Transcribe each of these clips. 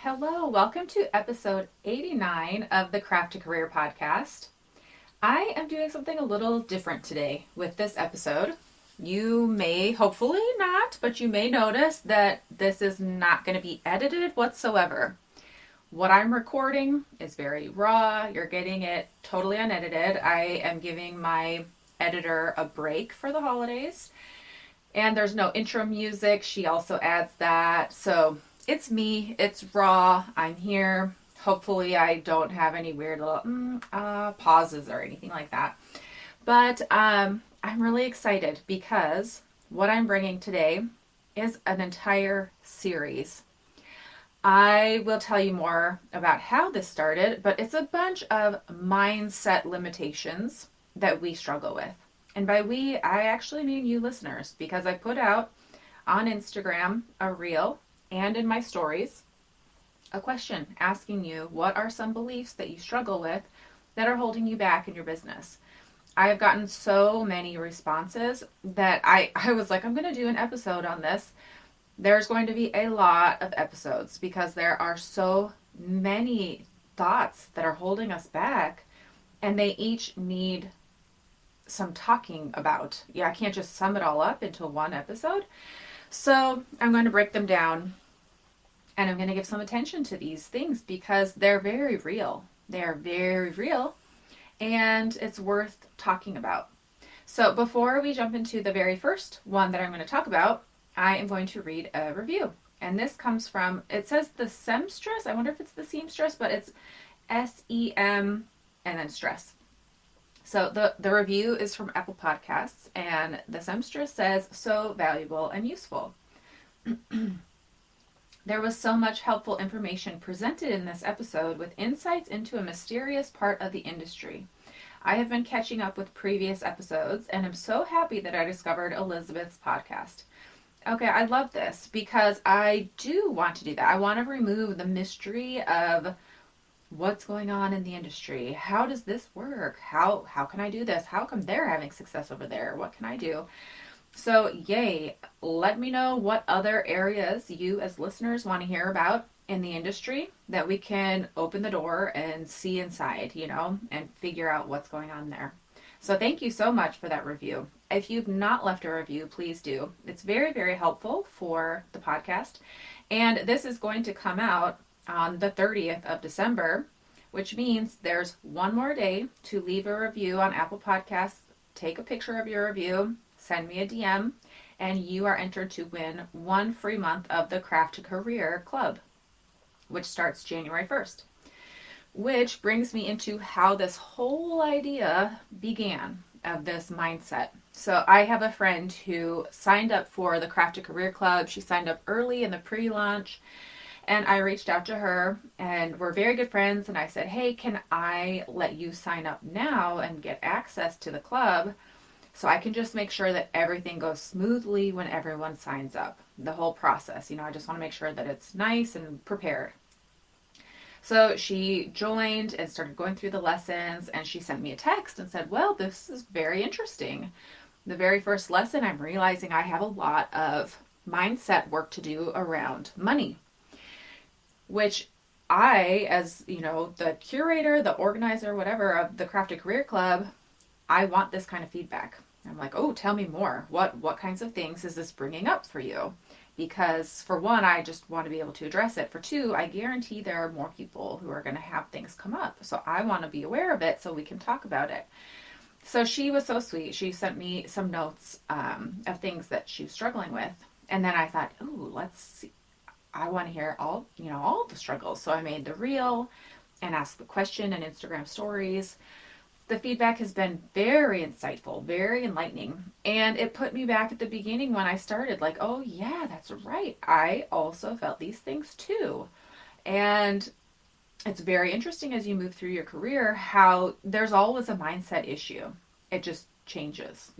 Hello, welcome to episode 89 of the Craft to Career podcast. I am doing something a little different today with this episode. You may, hopefully not, but you may notice that this is not going to be edited whatsoever. What I'm recording is very raw. You're getting it totally unedited. I am giving my editor a break for the holidays. And there's no intro music. She also adds that. So it's me. It's raw. I'm here. Hopefully I don't have any weird little pauses or anything like that. But I'm really excited because what I'm bringing today is an entire series. I will tell you more about how this started, but it's a bunch of mindset limitations that we struggle with. And by we, I actually mean you listeners, because I put out on Instagram a reel and in my stories a question asking you what are some beliefs that you struggle with that are holding you back in your business. I have gotten so many responses that I was like, I'm going to do an episode on this. There's going to be a lot of episodes because there are so many thoughts that are holding us back, and they each need some talking about. Yeah, I can't just sum it all up into one episode. So I'm going to break them down and I'm going to give some attention to these things because they're very real. They are very real and it's worth talking about. So before we jump into the very first one that I'm going to talk about, I am going to read a review. And this comes from, it says the Semstress. I wonder if it's the seamstress, but it's SEM and then stress. So the review is from Apple Podcasts, and the Semstress says, so valuable and useful. There was so much helpful information presented in this episode with insights into a mysterious part of the industry. I have been catching up with previous episodes, and am so happy that I discovered Elizabeth's podcast. Okay, I love this because I do want to do that. I want to remove the mystery of what's going on in the industry. How does this work? How can I do this? How come they're having success over there? What can I do? So yay, let me know what other areas you as listeners want to hear about in the industry that we can open the door and see inside, and figure out what's going on there. So thank you so much for that review. If you've not left a review, please do. It's very, very helpful for the podcast. And this is going to come out on the 30th of December, which means there's one more day to leave a review on Apple Podcasts. Take a picture of your review, send me a DM, and you are entered to win one free month of the Craft to Career Club, which starts January 1st. Which brings me into how this whole idea began of this mindset. So I have a friend who signed up for the Craft to Career Club. She signed up early in the pre-launch. And I reached out to her, and we're very good friends, and I said, hey, can I let you sign up now and get access to the club so I can just make sure that everything goes smoothly when everyone signs up, the whole process. I just want to make sure that it's nice and prepared. So she joined and started going through the lessons, and she sent me a text and said, well, this is very interesting. The very first lesson, I'm realizing I have a lot of mindset work to do around money. Which I, as, the curator, the organizer, whatever, of the Craft to Career Club, I want this kind of feedback. I'm like, oh, tell me more. What kinds of things is this bringing up for you? Because for one, I just want to be able to address it. For two, I guarantee there are more people who are going to have things come up. So I want to be aware of it so we can talk about it. So she was so sweet. She sent me some notes of things that she was struggling with. And then I thought, ooh, let's see. I want to hear all the struggles. So I made the reel and asked the question in Instagram stories. The feedback has been very insightful, very enlightening. And it put me back at the beginning when I started, like, oh yeah, that's right. I also felt these things too. And it's very interesting as you move through your career, how there's always a mindset issue. It just changes,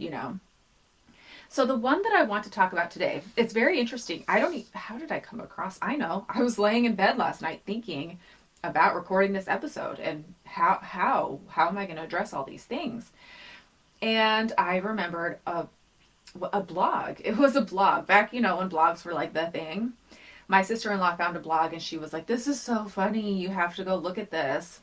So the one that I want to talk about today, it's very interesting. How did I come across? I know. I was laying in bed last night thinking about recording this episode and how am I going to address all these things? And I remembered a blog. It was a blog back, when blogs were like the thing. my sister-in-law found a blog and she was like, this is so funny. You have to go look at this.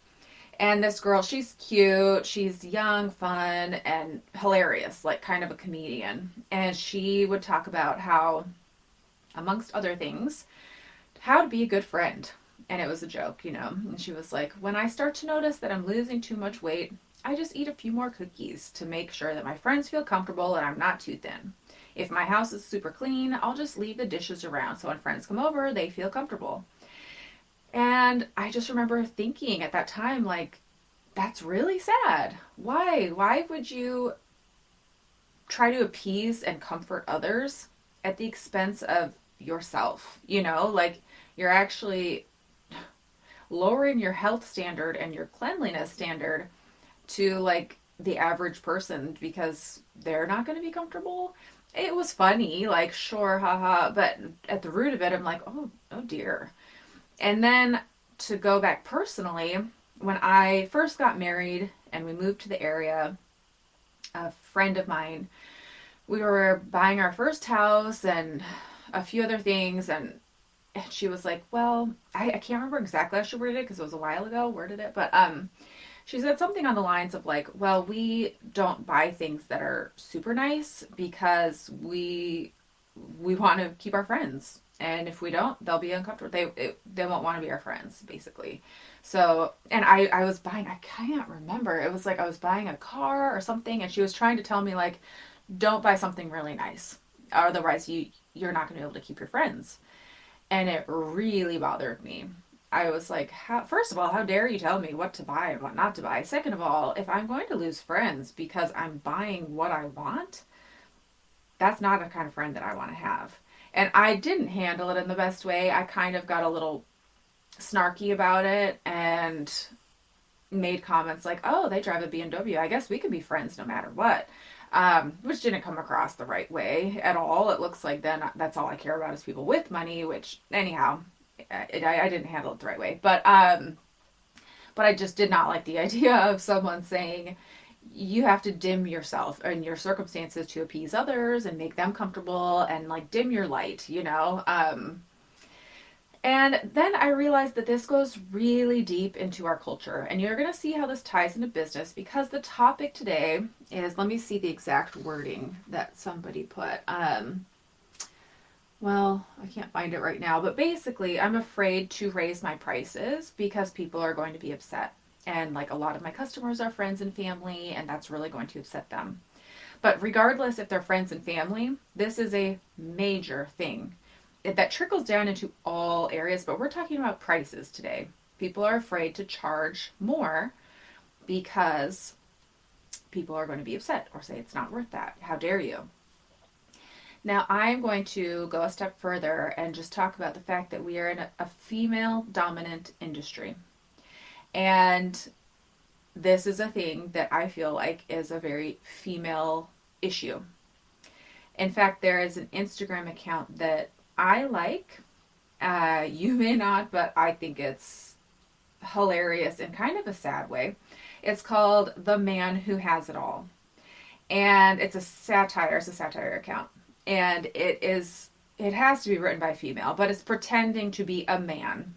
And this girl, she's cute, she's young, fun, and hilarious, like kind of a comedian. And she would talk about how, amongst other things, how to be a good friend. And it was a joke, you know. And she was like, when I start to notice that I'm losing too much weight, I just eat a few more cookies to make sure that my friends feel comfortable and I'm not too thin. If my house is super clean, I'll just leave the dishes around so when friends come over, they feel comfortable. And I just remember thinking at that time, like, that's really sad. Why? Why would you try to appease and comfort others at the expense of yourself? You know, like, you're actually lowering your health standard and your cleanliness standard to like the average person because they're not going to be comfortable. It was funny, like, sure, haha, but at the root of it, I'm like, oh dear. And then to go back personally, when I first got married and we moved to the area, a friend of mine, we were buying our first house and a few other things, and she was like, well, I can't remember exactly how she worded it because it was a while ago, worded it, but she said something on the lines of like, well, we don't buy things that are super nice because we want to keep our friends. And if we don't, they'll be uncomfortable. They won't want to be our friends, basically. So, and I was buying, I can't remember. It was like I was buying a car or something, and she was trying to tell me like, don't buy something really nice. Otherwise you're not going to be able to keep your friends. And it really bothered me. I was like, first of all, how dare you tell me what to buy and what not to buy? Second of all, if I'm going to lose friends because I'm buying what I want, that's not a kind of friend that I want to have. And I didn't handle it in the best way. I kind of got a little snarky about it and made comments like, oh, they drive a BMW. I guess we could be friends no matter what. Which didn't come across the right way at all. It looks like then that's all I care about is people with money, which anyhow, I didn't handle it the right way. But I just did not like the idea of someone saying you have to dim yourself and your circumstances to appease others and make them comfortable and like dim your light, you know? And then I realized that this goes really deep into our culture. And you're going to see how this ties into business because the topic today is, let me see the exact wording that somebody put. Well, I can't find it right now, but basically I'm afraid to raise my prices because people are going to be upset. And like a lot of my customers are friends and family, and that's really going to upset them. But regardless if they're friends and family, this is a major thing that trickles down into all areas, but we're talking about prices today. People are afraid to charge more because people are going to be upset or say it's not worth that. How dare you? Now, I'm going to go a step further and just talk about the fact that we are in a female-dominant industry. And this is a thing that I feel like is a very female issue. In fact, there is an Instagram account that I like. You may not, but I think it's hilarious in kind of a sad way. It's called The Man Who Has It All. And it's a satire account. And it has to be written by a female, but it's pretending to be a man.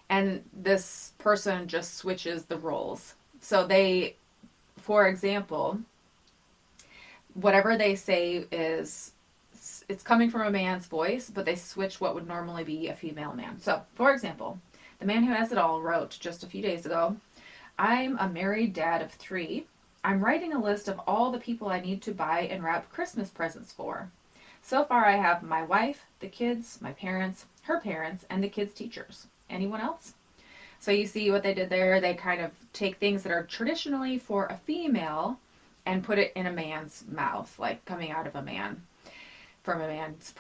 And this person just switches the roles. So they, for example, whatever they say is, it's coming from a man's voice, but they switch what would normally be a female man. So, for example, The Man Who Has It All wrote just a few days ago, I'm a married dad of 3. I'm writing a list of all the people I need to buy and wrap Christmas presents for. So far I have my wife, the kids, my parents, her parents, and the kids' teachers. Anyone else? So you see what they did there? They kind of take things that are traditionally for a female and put it in a man's mouth, like coming out of a man, from a man's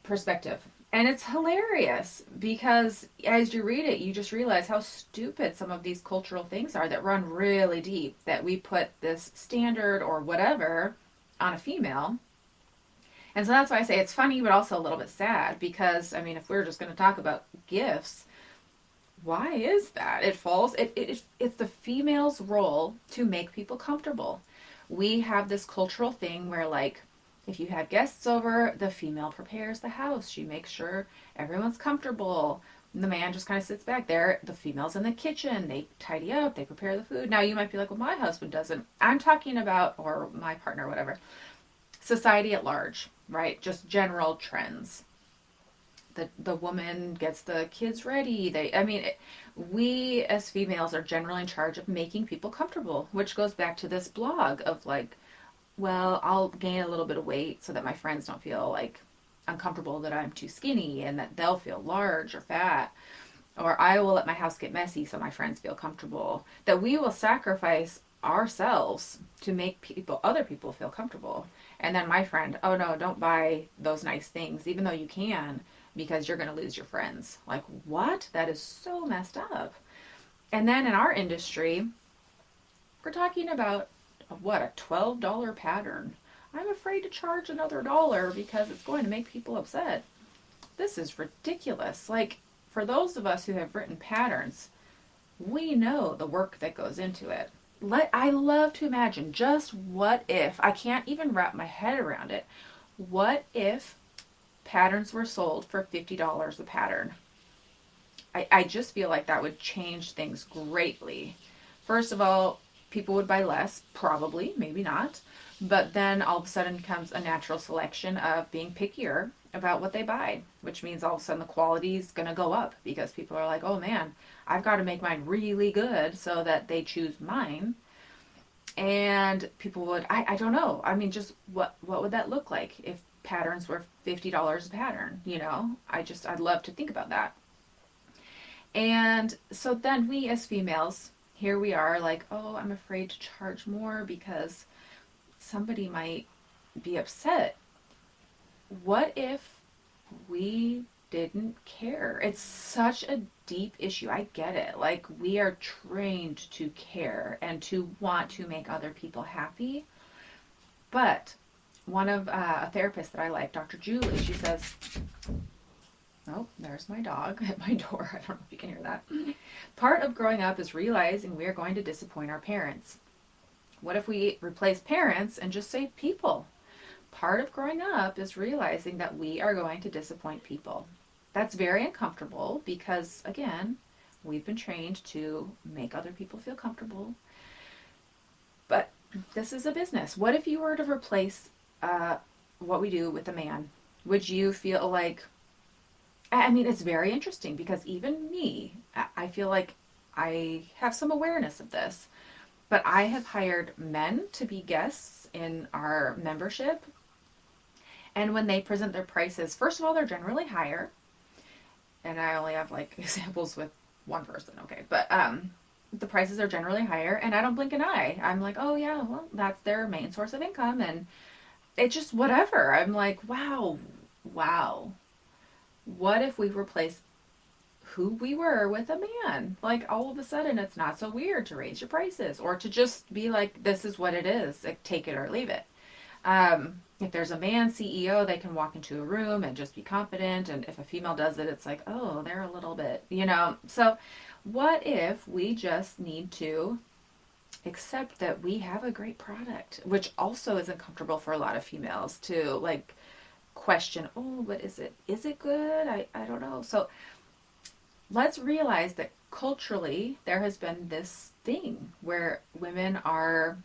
perspective. And it's hilarious because as you read it, you just realize how stupid some of these cultural things are that run really deep, that we put this standard or whatever on a female. And so that's why I say it's funny, but also a little bit sad because, I mean, if we're just going to talk about gifts, why is that? It's the female's role to make people comfortable. We have this cultural thing where, like, If you have guests over, the female prepares the house. She makes sure everyone's comfortable. The man just kind of sits back there. The female's in the kitchen. They tidy up. They prepare the food. Now you might be like, well, my husband doesn't. I'm talking about, or my partner, whatever. Society at large, right? Just general trends. The woman gets the kids ready. We as females are generally in charge of making people comfortable, which goes back to this blog of like, well, I'll gain a little bit of weight so that my friends don't feel like uncomfortable that I'm too skinny and that they'll feel large or fat. Or I will let my house get messy so my friends feel comfortable. That we will sacrifice ourselves to make other people feel comfortable. And then my friend, oh no, don't buy those nice things, even though you can, because you're going to lose your friends. Like, what? That is so messed up. And then in our industry, we're talking about what, a $12 pattern. I'm afraid to charge another dollar because it's going to make people upset. This is ridiculous. Like, for those of us who have written patterns, we know the work that goes into it. I love to imagine just what if, I can't even wrap my head around it. What if patterns were sold for $50 a pattern? I just feel like that would change things greatly. First of all, people would buy less, probably, maybe not. But then all of a sudden comes a natural selection of being pickier about what they buy, which means all of a sudden the quality is going to go up because people are like, oh man, I've got to make mine really good so that they choose mine. And people would, I don't know. I mean, just what would that look like if patterns were $50 a pattern? You know, I'd love to think about that. And so then we as females, here we are like, oh, I'm afraid to charge more because somebody might be upset. What if we didn't care? It's such a deep issue. I get it. Like, we are trained to care and to want to make other people happy. But one of a therapist that I like, Dr. Julie, she says, oh, there's my dog at my door. I don't know if you can hear that. Part of growing up is realizing we are going to disappoint our parents. What if we replace parents and just say people? Part of growing up is realizing that we are going to disappoint people. That's very uncomfortable because, again, we've been trained to make other people feel comfortable. But this is a business. What if you were to replace what we do with a man? Would you feel like, I mean, it's very interesting because even me, I feel like I have some awareness of this. But I have hired men to be guests in our membership. And when they present their prices, first of all, they're generally higher. And I only have like examples with one person, okay. But the prices are generally higher and I don't blink an eye. I'm like, oh yeah, well, that's their main source of income. And it's just whatever. I'm like, wow. What if we replace who we were with a man? Like, all of a sudden it's not so weird to raise your prices or to just be like, this is what it is, like, take it or leave it. If there's a man CEO, they can walk into a room and just be confident, and if a female does it, it's like, oh, they're a little bit, you know. So what if we just need to accept that we have a great product, which also isn't comfortable for a lot of females to like question, oh, but is it good? I don't know. So let's realize that culturally there has been this thing where women are,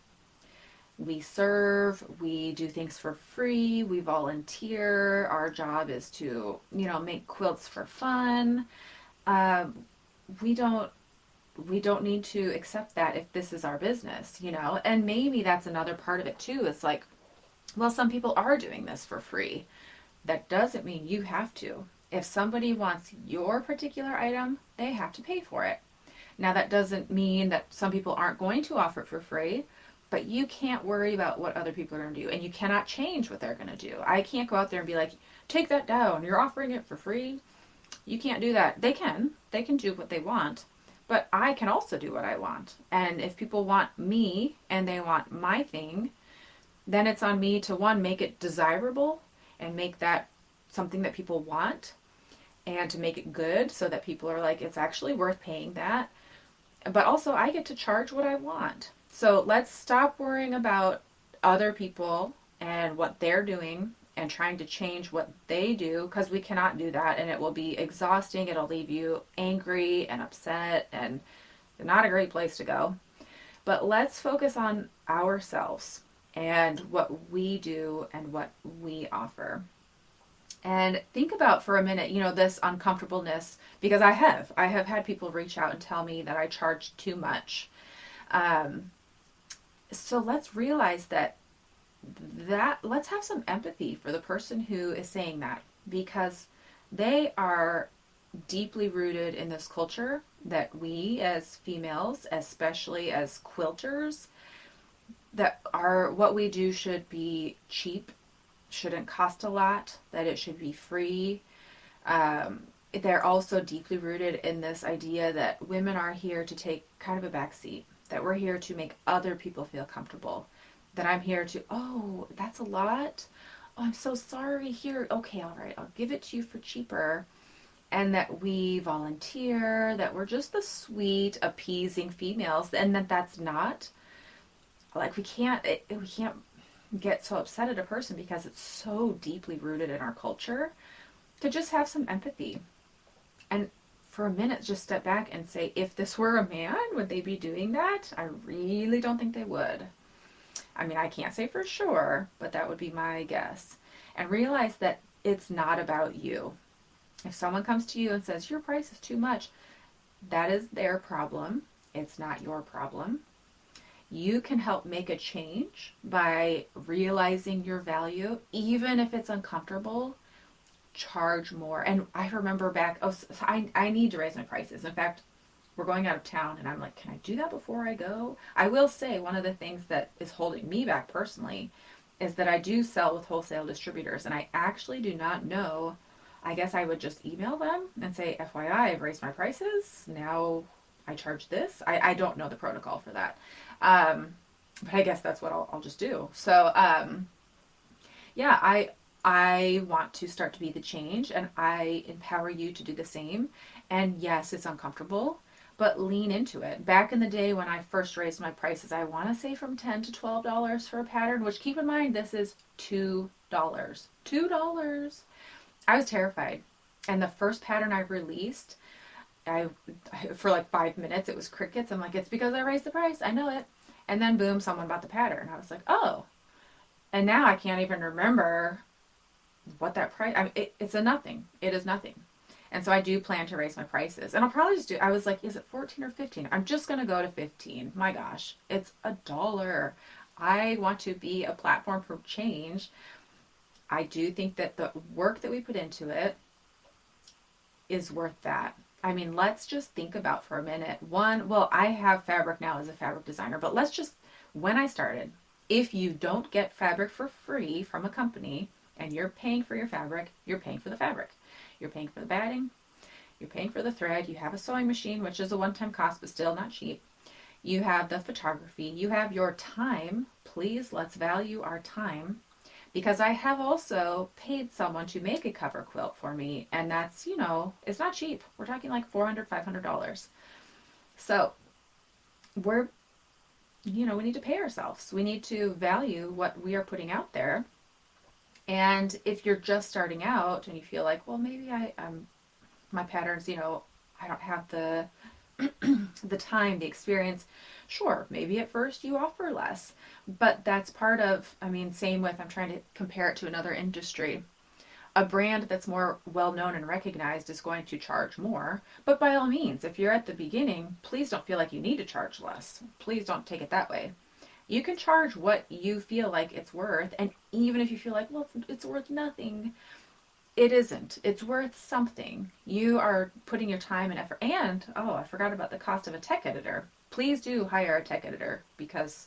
we serve, we do things for free, we volunteer, our job is to, you know, make quilts for fun. We don't need to accept that if this is our business, you know. And maybe that's another part of it too. It's like, well, some people are doing this for free. That doesn't mean you have to. If somebody wants your particular item, they have to pay for it. Now, that doesn't mean that some people aren't going to offer it for free, but you can't worry about what other people are going to do, and you cannot change what they're going to do. I can't go out there and be like, take that down, you're offering it for free. You can't do that. They can do what they want, but I can also do what I want. And if people want me and they want my thing, then it's on me to, one, make it desirable and make that something that people want, and to make it good so that people are like, it's actually worth paying that. But also I get to charge what I want. So let's stop worrying about other people and what they're doing and trying to change what they do, because we cannot do that, and it will be exhausting. It'll leave you angry and upset and not a great place to go. But let's focus on ourselves and what we do and what we offer. And think about for a minute, this uncomfortableness, because I have had people reach out and tell me that I charge too much. Um, so let's realize that let's have some empathy for the person who is saying that, because they are deeply rooted in this culture that we as females, especially as quilters, that are what we do should be cheap, shouldn't cost a lot, that it should be free. They're also deeply rooted in this idea that women are here to take kind of a back seat, that we're here to make other people feel comfortable, that I'm here to, oh, that's a lot. Oh, I'm so sorry. Here, okay, all right, I'll give it to you for cheaper. And that we volunteer, that we're just the sweet, appeasing females, and that's not, like, we can't get so upset at a person because it's so deeply rooted in our culture, to just have some empathy. And for a minute, just step back and say, if this were a man, would they be doing that? I really don't think they would. I mean, I can't say for sure, but that would be my guess. And realize that it's not about you. If someone comes to you and says, your price is too much, that is their problem. It's not your problem. You can help make a change by realizing your value, even if it's uncomfortable. Charge more. And I remember back, I need to raise my prices. In fact, we're going out of town, and I'm like, can I do that before I go? I will say one of the things that is holding me back personally is that I do sell with wholesale distributors, and I actually do not know. I guess I would just email them and say, FYI, I've raised my prices. Now I charge this. I don't know the protocol for that. But I guess that's what I'll just do. So, yeah, I want to start to be the change, and I empower you to do the same. And yes, it's uncomfortable, but lean into it. Back in the day when I first raised my prices, I want to say from $10 to $12 for a pattern, which, keep in mind, this is $2. $2. I was terrified. And the first pattern I released, I for like 5 minutes, it was crickets. I'm like, it's because I raised the price. I know it. And then boom, someone bought the pattern. I was like, oh. And now I can't even remember what that price, I mean, it's a nothing. It is nothing. And so I do plan to raise my prices. And I'll probably just I was like, is it 14 or 15? I'm just going to go to 15. My gosh, it's $1. I want to be a platform for change. I do think that the work that we put into it is worth that. I mean, let's just think about for a minute. I have fabric now as a fabric designer, but let's just, when I started, if you don't get fabric for free from a company and you're paying for your fabric, you're paying for the fabric. You're paying for the batting. You're paying for the thread. You have a sewing machine, which is a one-time cost, but still not cheap. You have the photography. You have your time. Please, let's value our time. Because I have also paid someone to make a cover quilt for me, and that's, it's not cheap. We're talking like $400, $500. So we need to pay ourselves. We need to value what we are putting out there. And if you're just starting out and you feel like, well, maybe my patterns, I don't have the the time, the experience. Sure, maybe at first you offer less, but that's part of, same with, I'm trying to compare it to another industry. A brand that's more well-known and recognized is going to charge more, but by all means, if you're at the beginning, please don't feel like you need to charge less. Please don't take it that way. You can charge what you feel like it's worth, and even if you feel like, well, it's worth nothing, it isn't. It's worth something. You are putting your time and effort. And, I forgot about the cost of a tech editor. Please do hire a tech editor, because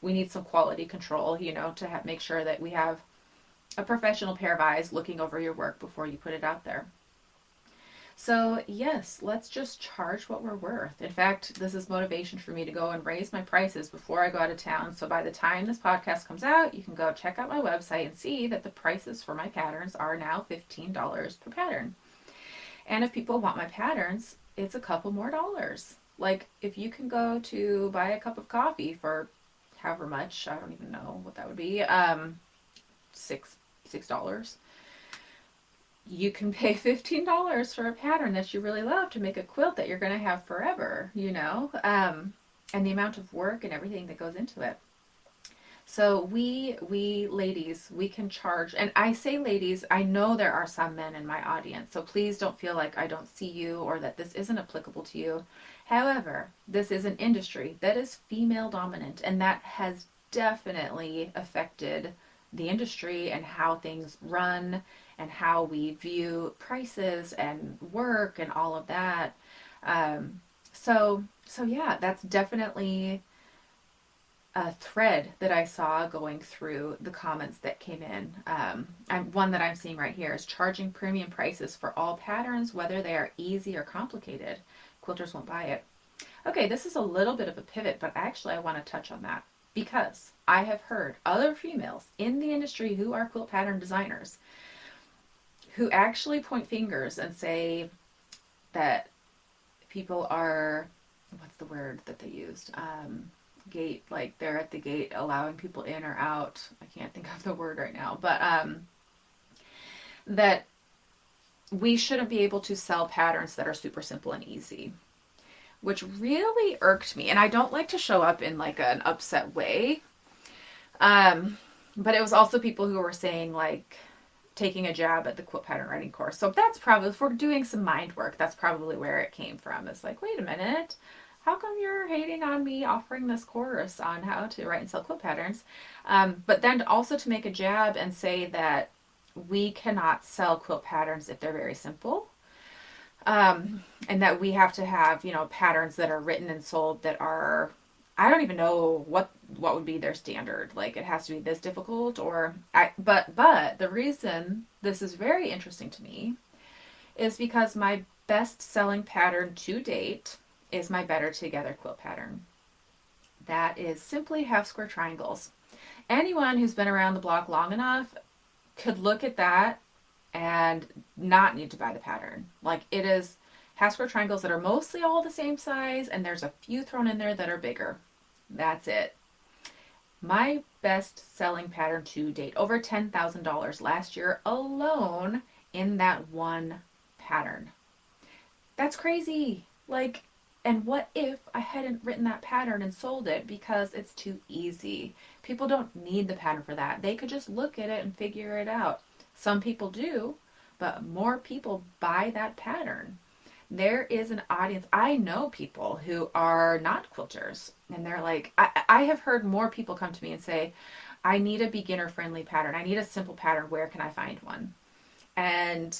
we need some quality control, to make sure that we have a professional pair of eyes looking over your work before you put it out there. So yes, let's just charge what we're worth. In fact, this is motivation for me to go and raise my prices before I go out of town. So by the time this podcast comes out, you can go check out my website and see that the prices for my patterns are now $15 per pattern. And if people want my patterns, it's a couple more dollars. Like, if you can go to buy a cup of coffee for however much, I don't even know what that would be, $6. You can pay $15 for a pattern that you really love to make a quilt that you're going to have forever, and the amount of work and everything that goes into it. So we ladies, we can charge, and I say ladies, I know there are some men in my audience, so please don't feel like I don't see you or that this isn't applicable to you. However, this is an industry that is female dominant, and that has definitely affected the industry and how things run and how we view prices and work and all of that. So yeah, that's definitely a thread that I saw going through the comments that came in. One that I'm seeing right here is charging premium prices for all patterns, whether they are easy or complicated. Quilters won't buy it. Okay, this is a little bit of a pivot, but actually I want to touch on that because I have heard other females in the industry who are quilt pattern designers who actually point fingers and say that people are, what's the word that they used? Gate, like they're at the gate allowing people in or out. I can't think of the word right now, but that we shouldn't be able to sell patterns that are super simple and easy, which really irked me. And I don't like to show up in like an upset way. But it was also people who were saying like taking a jab at the quilt pattern writing course. So that's probably, if we're doing some mind work, that's probably where it came from. It's like, wait a minute, how come you're hating on me offering this course on how to write and sell quilt patterns? But then also to make a jab and say that we cannot sell quilt patterns if they're very simple. And that we have to have, patterns that are written and sold that are, I don't even know what would be their standard. Like it has to be this difficult but the reason this is very interesting to me is because my best selling pattern to date is my Better Together quilt pattern. That is simply half square triangles. Anyone who's been around the block long enough could look at that and not need to buy the pattern. Like it is half square triangles that are mostly all the same size, and there's a few thrown in there that are bigger. That's it. My best selling pattern to date, over $10,000 last year alone in that one pattern. That's crazy. Like, and what if I hadn't written that pattern and sold it because it's too easy? People don't need the pattern for that. They could just look at it and figure it out. Some people do, but more people buy that pattern. There is an audience. I know people who are not quilters, and they're like, I have heard more people come to me and say, I need a beginner-friendly pattern. I need a simple pattern. Where can I find one? And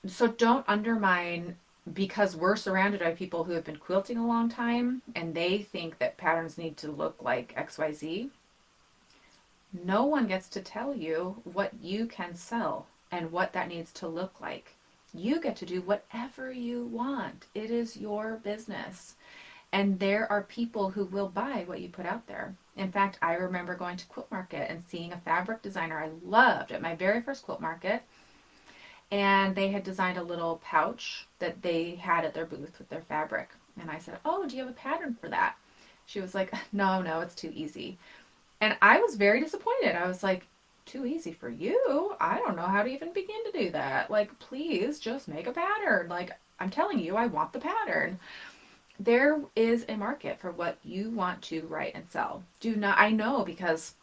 so don't undermine, because we're surrounded by people who have been quilting a long time and they think that patterns need to look like XYZ. No one gets to tell you what you can sell and what that needs to look like. You get to do whatever you want. It is your business. And there are people who will buy what you put out there. In fact, I remember going to Quilt Market and seeing a fabric designer I loved at my very first Quilt Market. And they had designed a little pouch that they had at their booth with their fabric. And I said, oh, do you have a pattern for that? She was like, no, it's too easy. And I was very disappointed. I was like, too easy for you? I don't know how to even begin to do that. Like, please just make a pattern. Like, I'm telling you, I want the pattern. There is a market for what you want to write and sell. I know, because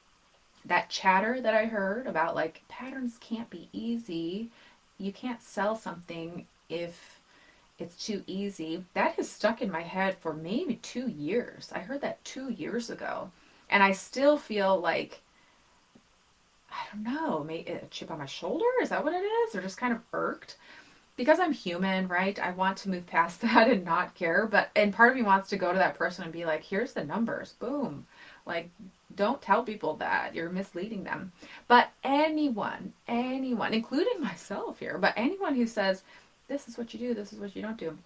that chatter that I heard about like patterns can't be easy. You can't sell something if it's too easy. That has stuck in my head for maybe 2 years. I heard that 2 years ago. And I still feel like, I don't know, maybe a chip on my shoulder? Is that what it is? Or just kind of irked? Because I'm human, right? I want to move past that and not care. And part of me wants to go to that person and be like, here's the numbers. Boom. Like, don't tell people that. You're misleading them. But anyone, including myself here, but anyone who says, this is what you do, this is what you don't do,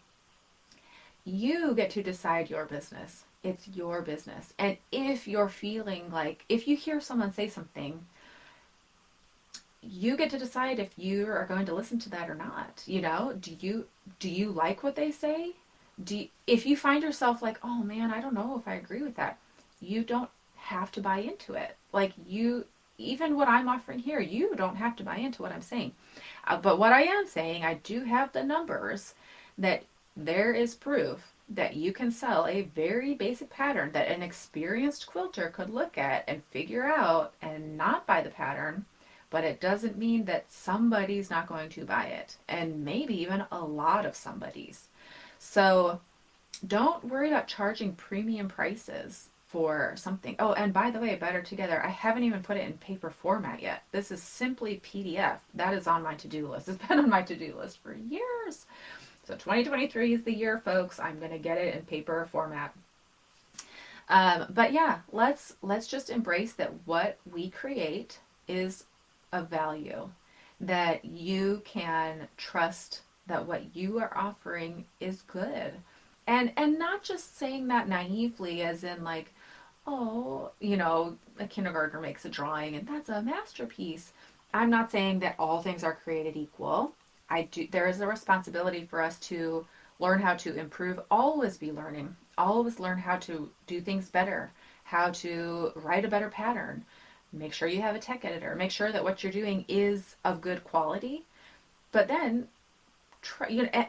you get to decide your business. It's your business. And if you're feeling like, if you hear someone say something, you get to decide if you are going to listen to that or not. Do you like what they say? If you find yourself like, oh man, I don't know if I agree with that, you don't have to buy into it. Like, even what I'm offering here, you don't have to buy into what I'm saying. But what I am saying, I do have the numbers that there is proof that you can sell a very basic pattern that an experienced quilter could look at and figure out and not buy the pattern, but it doesn't mean that somebody's not going to buy it, and maybe even a lot of somebody's. So don't worry about charging premium prices for something. Oh, and by the way, Better Together, I haven't even put it in paper format yet. This is simply PDF. That is on my to-do list. It's been on my to-do list for years. So 2023 is the year, folks. I'm going to get it in paper format. But yeah, let's just embrace that what we create is of value, that you can trust that what you are offering is good. And not just saying that naively as in like, oh, a kindergartner makes a drawing and that's a masterpiece. I'm not saying that all things are created equal. There is a responsibility for us to learn how to improve, always be learning, always learn how to do things better, how to write a better pattern. Make sure you have a tech editor. Make sure that what you're doing is of good quality. But then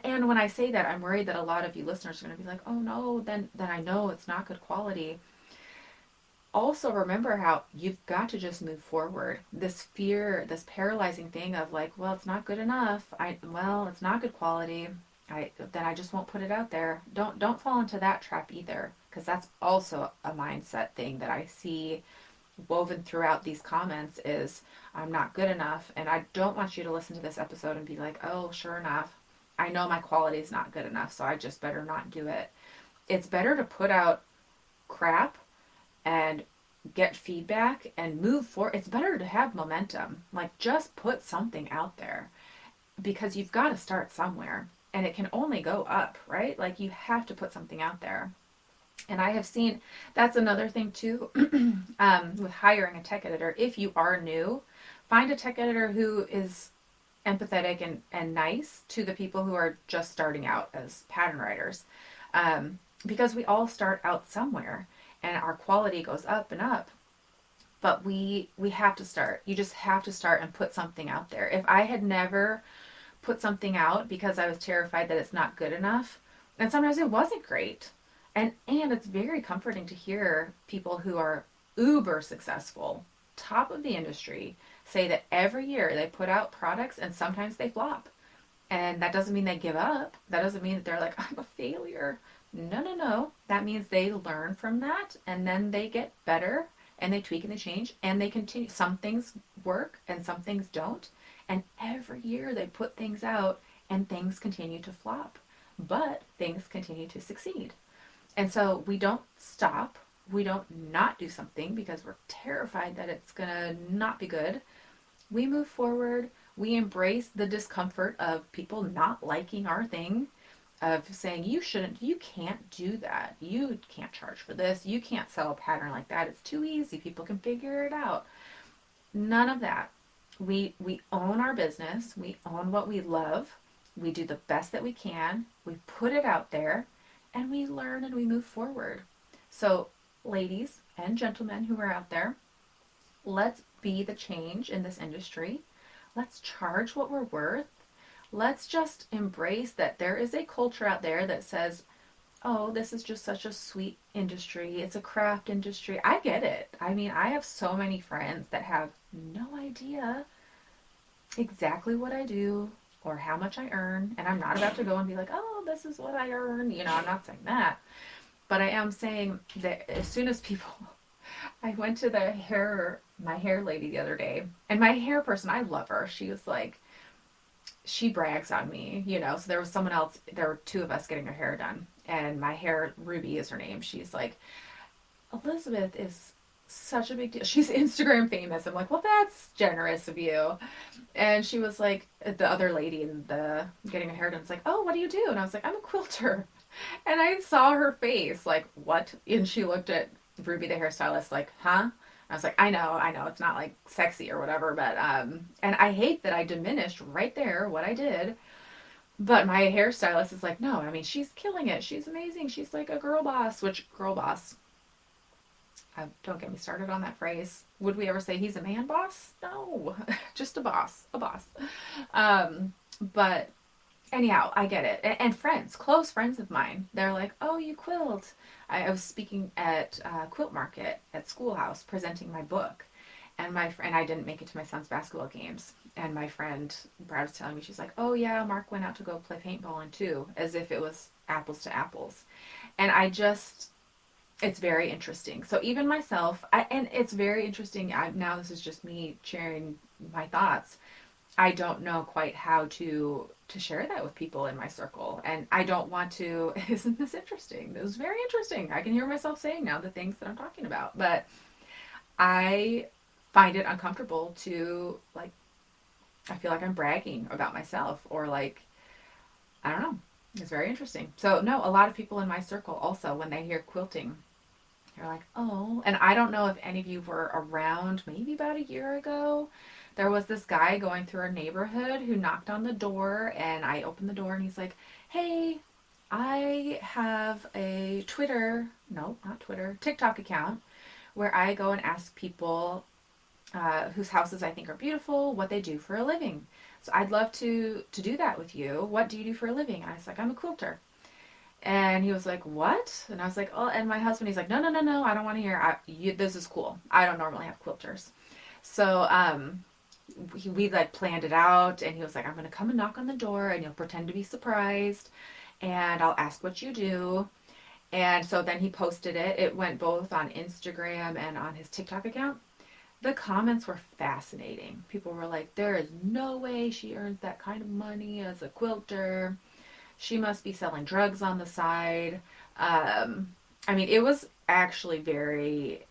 and when I say that, I'm worried that a lot of you listeners are going to be like, oh no, then I know it's not good quality. Also remember how you've got to just move forward. This fear, this paralyzing thing of like, well, it's not good enough. It's not good quality. Then I just won't put it out there. Don't fall into that trap either, because that's also a mindset thing that I see woven throughout these comments is I'm not good enough. And I don't want you to listen to this episode and be like, oh, sure enough, I know my quality is not good enough, so I just better not do it. It's better to put out crap and get feedback and move forward. It's better to have momentum. Like, just put something out there, because you've got to start somewhere and it can only go up, right? Like, you have to put something out there. And I have seen, that's another thing too, with hiring a tech editor. If you are new, find a tech editor who is empathetic and nice to the people who are just starting out as pattern writers. Because we all start out somewhere and our quality goes up and up. But we have to start. You just have to start and put something out there. If I had never put something out because I was terrified that it's not good enough, and sometimes it wasn't great. And it's very comforting to hear people who are uber successful, top of the industry, say that every year they put out products and sometimes they flop. And that doesn't mean they give up. That doesn't mean that they're like, I'm a failure. No. That means they learn from that and then they get better and they tweak and they change and they continue. Some things work and some things don't. And every year they put things out and things continue to flop. But things continue to succeed. And so we don't stop. We don't not do something because we're terrified that it's going to not be good. We move forward. We embrace the discomfort of people not liking our thing, of saying, you can't do that. You can't charge for this. You can't sell a pattern like that. It's too easy. People can figure it out. None of that. We own our business. We own what we love. We do the best that we can. We put it out there. And we learn and we move forward. So, ladies and gentlemen who are out there, let's be the change in this industry. Let's charge what we're worth. Let's just embrace that there is a culture out there that says, oh, this is just such a sweet industry. It's a craft industry. I get it. I mean, I have so many friends that have no idea exactly what I do or how much I earn. And I'm not about to go and be like, oh, this is what I earn. I'm not saying that. But I am saying that as soon as people... I went to my hair lady the other day. And my hair person, I love her. She was like... She brags on me, So there was someone else. There were two of us getting her hair done. And my hair, Ruby is her name. She's like, Elizabeth is such a big deal. She's Instagram famous. I'm like, well, that's generous of you. And she was like, the other lady in the getting her hair done, was like, oh, what do you do? And I was like, I'm a quilter. And I saw her face like, what? And she looked at Ruby, the hairstylist, like, huh? I was like, I know, it's not like sexy or whatever, but, and I hate that I diminished right there what I did. But my hairstylist is like, no, I mean, she's killing it. She's amazing. She's like a girl boss, which girl boss, Don't get me started on that phrase. Would we ever say he's a man boss? No, just a boss, a boss. But anyhow, I get it. And friends, close friends of mine, they're like, "Oh, you quilt." I was speaking at Quilt Market at Schoolhouse, presenting my book, and I didn't make it to my son's basketball games. And my friend Brad was telling me, she's like, "Oh yeah, Mark went out to go play paintball too," as if it was apples to apples. And it's very interesting. So even myself, and it's very interesting. Now this is just me sharing my thoughts. I don't know quite how to share that with people in my circle, and I don't want to. Isn't this interesting? This is very interesting. I can hear myself saying now the things that I'm talking about, but I find it uncomfortable to like. I feel like I'm bragging about myself, or like I don't know. It's very interesting. So no, a lot of people in my circle also, when they hear quilting, they're like, "Oh," and I don't know if any of you were around. Maybe about a year ago, there was this guy going through our neighborhood who knocked on the door, and I opened the door, and he's like, "Hey, I have a not Twitter, TikTok account where I go and ask people whose houses I think are beautiful what they do for a living. So I'd love to do that with you. What do you do for a living?" And I was like, "I'm a quilter." And he was like, "What?" And I was like, "Oh," and my husband, he's like, "No, no, no, no, I don't want to hear. This is cool. I don't normally have quilters." So we like planned it out, and he was like, "I'm gonna come and knock on the door, and you'll pretend to be surprised, and I'll ask what you do." And so then he posted it. It went both on Instagram and on his TikTok account. The comments were fascinating. People were like, "There is no way she earns that kind of money as a quilter. She must be selling drugs on the side." I mean, it was actually very,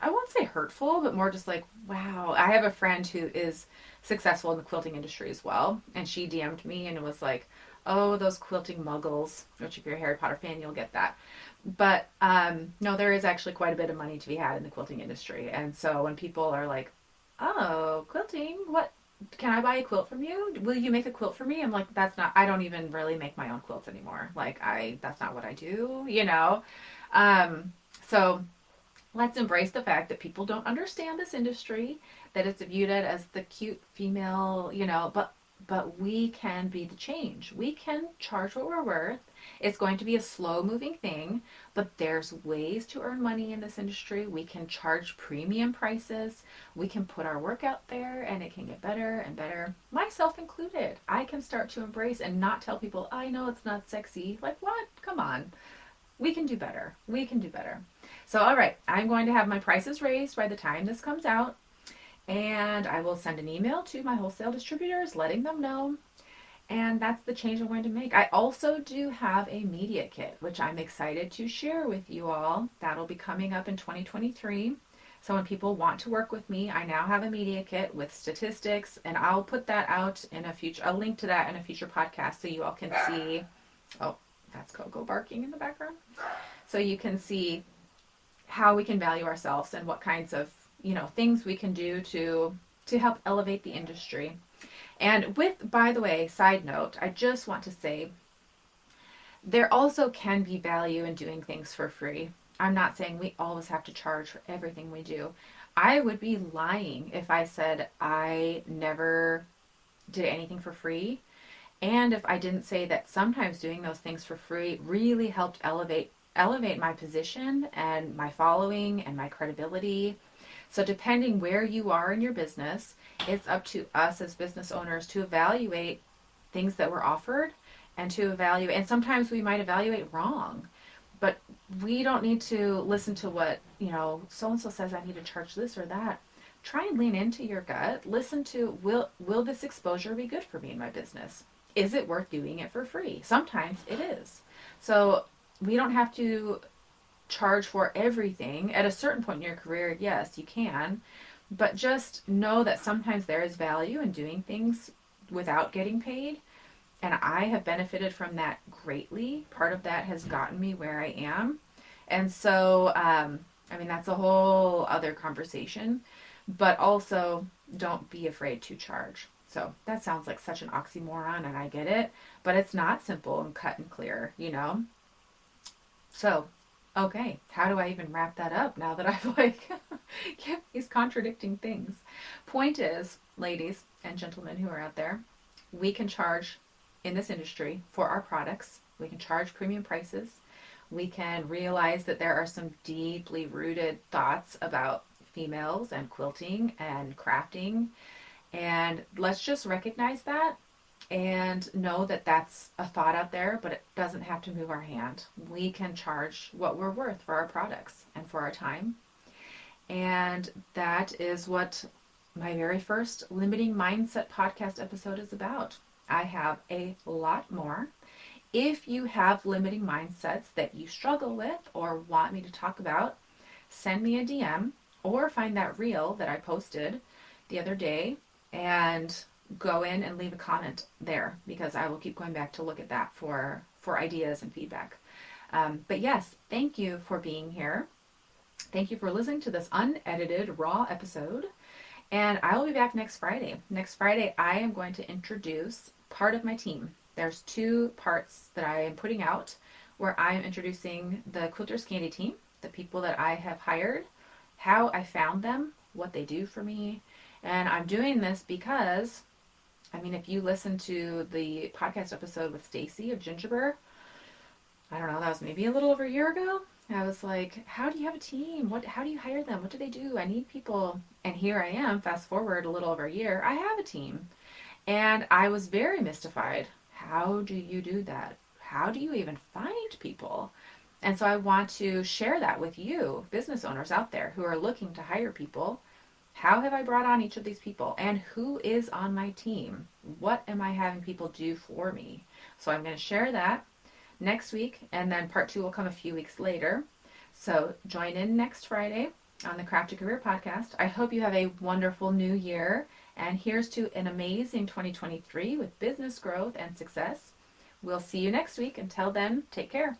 I won't say hurtful, but more just like, wow. I have a friend who is successful in the quilting industry as well, and she DM'd me and it was like, "Oh, those quilting muggles," which if you're a Harry Potter fan, you'll get that. But no, there is actually quite a bit of money to be had in the quilting industry. And so when people are like, "Oh, quilting, what? Can I buy a quilt from you? Will you make a quilt for me?" I'm like, "That's not, I don't even really make my own quilts anymore. Like, that's not what I do, you know?" So let's embrace the fact that people don't understand this industry, that it's viewed as the cute female, but we can be the change. We can charge what we're worth. It's going to be a slow moving thing, but there's ways to earn money in this industry. We can charge premium prices. We can put our work out there and it can get better and better, myself included. I can start to embrace and not tell people, "I know it's not sexy." Like, what? Come on. We can do better. We can do better. So, all right, I'm going to have my prices raised by the time this comes out, and I will send an email to my wholesale distributors letting them know. And that's the change I'm going to make. I also do have a media kit, which I'm excited to share with you all. That'll be coming up in 2023. So when people want to work with me, I now have a media kit with statistics, and I'll put that out in a link to that in a future podcast so you all can see. Oh, that's Coco barking in the background. So you can see how we can value ourselves and what kinds of, things we can do to help elevate the industry. And by the way, side note, I just want to say there also can be value in doing things for free. I'm not saying we always have to charge for everything we do. I would be lying if I said I never did anything for free. And if I didn't say that sometimes doing those things for free really helped elevate my position and my following and my credibility. So depending where you are in your business, it's up to us as business owners to evaluate things that were offered and and sometimes we might evaluate wrong. But we don't need to listen to what, so and so says I need to charge this or that. Try and lean into your gut. Listen to, will this exposure be good for me in my business? Is it worth doing it for free? Sometimes it is. So we don't have to charge for everything. At a certain point in your career, yes, you can. But just know that sometimes there is value in doing things without getting paid. And I have benefited from that greatly. Part of that has gotten me where I am. And so, that's a whole other conversation. But also, don't be afraid to charge. So that sounds like such an oxymoron, and I get it. But it's not simple and cut and clear, So Okay, how do I even wrap that up now that I've like kept these contradicting things? Point is, ladies and gentlemen who are out there, we can charge in this industry for our products. We can charge premium prices. We can realize that there are some deeply rooted thoughts about females and quilting and crafting. And let's just recognize that and know that that's a thought out there, but it doesn't have to move our hand. We can charge what we're worth for our products and for our time. And that is what my very first Limiting Mindset podcast episode is about. I have a lot more. If you have limiting mindsets that you struggle with or want me to talk about, send me a DM or find that reel that I posted the other day and go in and leave a comment there, because I will keep going back to look at that for ideas and feedback. But yes, thank you for being here. Thank you for listening to this unedited, raw episode. And I will be back next Friday. Next Friday, I am going to introduce part of my team. There's 2 parts that I am putting out where I am introducing the Quilters Candy team, the people that I have hired, how I found them, what they do for me. And I'm doing this because, I mean, if you listen to the podcast episode with Stacy of Gingerbread, I don't know, that was maybe a little over a year ago. I was like, how do you have a team? How do you hire them? What do they do? I need people. And here I am, fast forward a little over a year, I have a team. And I was very mystified. How do you do that? How do you even find people? And so I want to share that with you, business owners out there who are looking to hire people. How have I brought on each of these people? And who is on my team? What am I having people do for me? So I'm going to share that next week, and then part 2 will come a few weeks later. So join in next Friday on the Craft to Career podcast. I hope you have a wonderful new year, and here's to an amazing 2023 with business growth and success. We'll see you next week. Until then, take care.